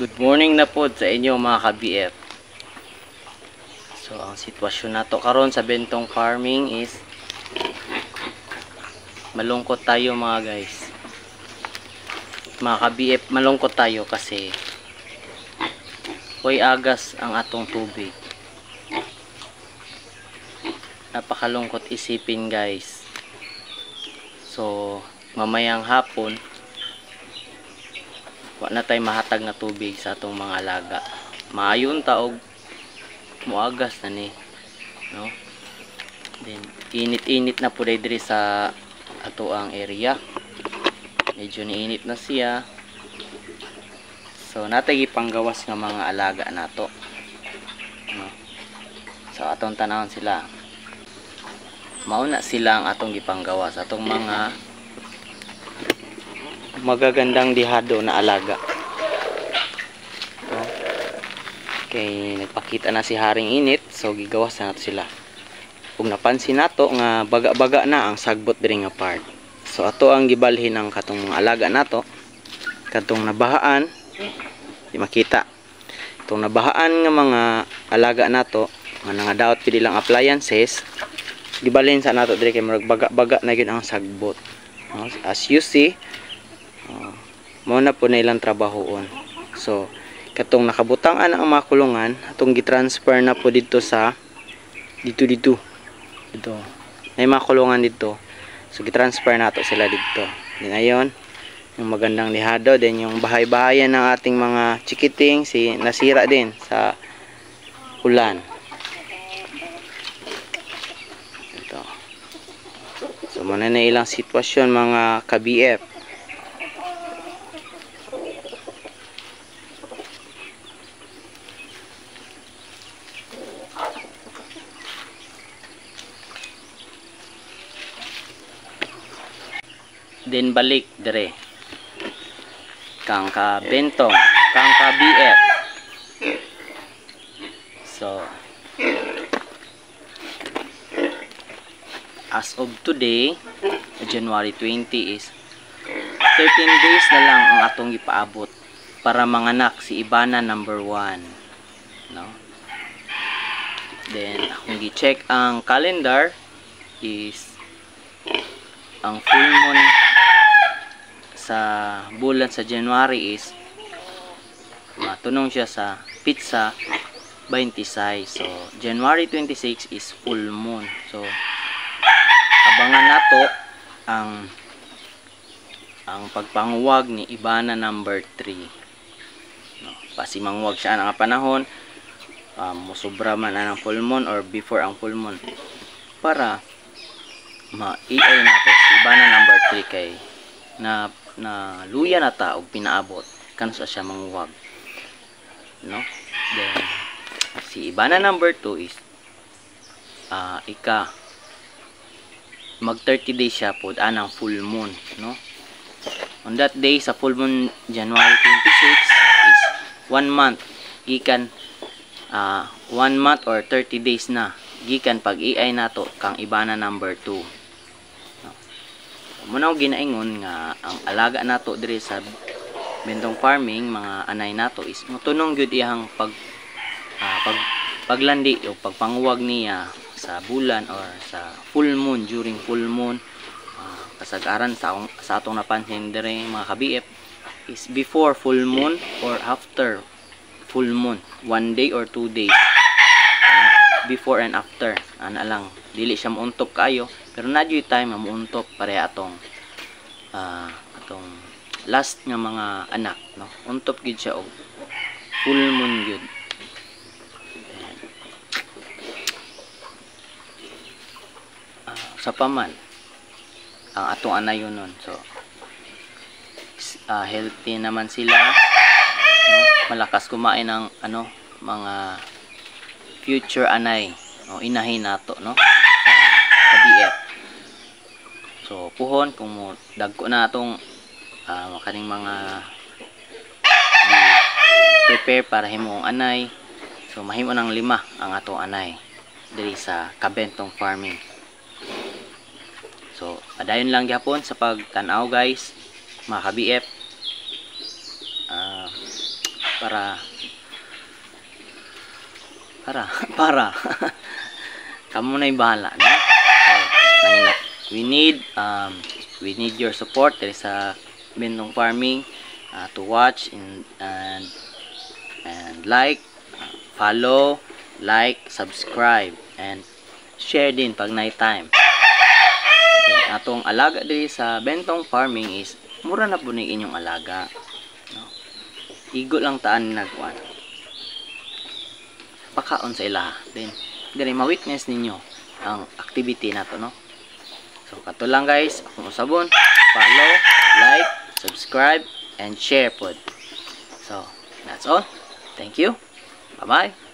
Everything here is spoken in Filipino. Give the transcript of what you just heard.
Good morning na po sa inyo mga ka-BF. So ang sitwasyon nato karon sa Bentong Farming is malungkot tayo mga guys. Mga ka-BF, malungkot tayo kasi way agas ang atong tubig. Napakalungkot isipin guys. So mamayang hapon na tayo mahatag na tubig sa atong mga alaga. Maayon taog muagas na ni, no? Then init-init na po diri sa ato ang area. Medyo niinit na siya. So natay gipanggawas nga mga alaga nato, no? So atong tanawon sila. Mauna sila ang atong gipanggawas, atong mga magagandang dihado na alaga. Okay, nagpakita na si Haring Init, so gigawas na nato sila. Kung napansin nato nga baga-baga na ang sagbot diri nga part. So ato ang gibalhin ang katong mga alaga nato. Katong nabahaan, di makita. Itong nabahaan nga mga alaga nato, nga nangadaot pidi lang appliances, gibalhin sa nato diri kay murag baga-baga na gyud ang sagbot. As you see, muna po na ilang trabahoon. So katong nakabutangan ang mga kulungan, atong gitransfer na po dito sa dito may mga kulungan dito, so gitransfer na to sila dito. Then ayon yung magandang lihado, then yung bahay-bahayan ng ating mga chikiting nasira din sa ulan. Ito. So muna na ilang sitwasyon mga ka-BF. Then balik dire kang ka-Bentong, kang ka-BF. So as of today, January 20 is 13 days na lang ang atong ipaabot para manganak si Ibana number 1, no? Then kung gi-check ang calendar is ang full moon sa bulan sa January is matunong siya sa pizza 26. So January 26 is full moon. So abangan nato ang pagpanguwag ni Ibana number 3, no? Pasimangwag siya nga panahon, musobra man ang full moon or before ang full moon para ma-iay nato si Ibana number 3 kay na luya na ta og pinaabot kanus siya manguwag, no? Then si Ibana number 2 is mag 30 days siya pod anang full moon, no? On that day sa full moon January 26 is 1 month gikan 1 month or 30 days na gikan pag-iay nato kang Ibana number 2. Muna ko ginaingon nga ang alaga nato diri sa Bentong Farming, mga anay nato is mutunong gyud iyang paglandi o pagpanguwag niya sa bulan or sa full moon, during full moon. Kasagaran sa atong napansin diri mga ka-BF is before full moon or after full moon, 1 day or 2 days, before and after. Ana lang, dili siya muuntop kayo, pero na due time muuntop pareha atong last nga mga anak, no? Untop gid siya og full moon gid. Sa paman ang atong anayon nun, so healthy naman sila, no? Malakas kumain ng mga future anay, no? Inahin nato, no? Ka-BF. So puhon kung dagko na atong kaning mga prepare para himong anay, so mahimo ng 5 ang atong anay diri sa Bentong Farming. So adayon lang gyapon sa pagtan-aw guys mga ka-BF. para kamo na bahala, no? So, we need your support there sa Bentong Farming, to watch and like, follow, subscribe, and share din pag night time. Okay, atong alaga diri sa Bentong Farming is mura na po ni inyong alaga, no? Igo lang taan nagkuan, pakaon sa ila, then diri ma-witness ninyo ang activity nato, no? So kato lang guys, akong usabon, follow, like, subscribe, and share pod. So that's all. Thank you. Bye bye.